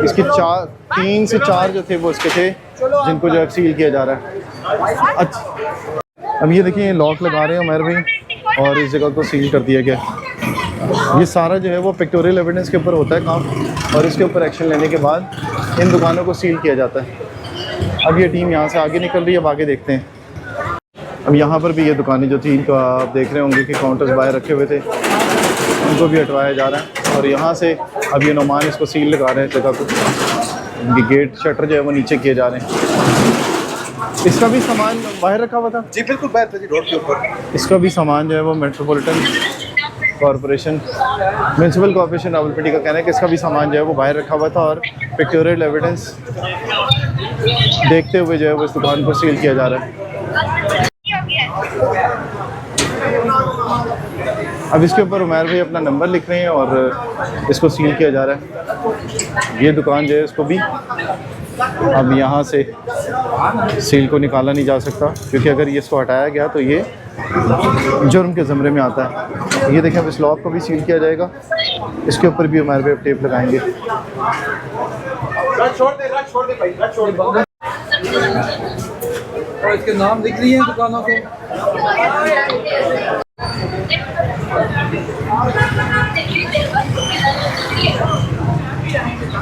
इसकी 3 से 4 जो थे वो इसके थे, जिनको जो है सील किया जा रहा है। अच्छा, अब ये देखिए लॉक लगा रहे हैं उमर भाई और इस जगह को सील कर दिया गया। ये सारा जो है वो पिक्टोरियल एविडेंस के ऊपर होता है काम और इसके ऊपर एक्शन लेने के बाद इन दुकानों को सील किया जाता है। अब ये टीम यहाँ से आगे निकल रही है, अब आगे देखते हैं। अब यहाँ पर भी ये दुकानें जो थी इनको आप देख रहे होंगे कि काउंटर्स बाहर रखे हुए थे, उनको भी हटवाया जा रहा है और यहाँ से अब ये नुमान इसको सील लगा रहे हैं जगह को। ये गेट शटर जो है वो नीचे किए जा रहे हैं। इसका भी सामान बाहर रखा हुआ था जी, बिल्कुल बाहर था जी, रोड के ऊपर। इसका भी सामान जो है वो metropolitan corporation municipal corporation Rawalpindi का कहना है कि इसका भी सामान जो है वो बाहर रखा हुआ था और पिक्टोरियल एविडेंस देखते हुए जो है वो इस दुकान को सील किया जा रहा है। अब इसके ऊपर उमर भाई अपना नंबर लिख रहे हैं और इसको सील किया जा रहा है। ये दुकान जो है इसको भी अब यहाँ से सील को निकाला नहीं जा सकता, क्योंकि अगर ये इसको हटाया गया तो ये जुर्म के ज़मरे में आता है। ये देखें अब इस लॉक को भी सील किया जाएगा, इसके ऊपर भी उमर भाई टेप लगाएंगे। और इसके नाम लिख लिए हैं दुकानों के।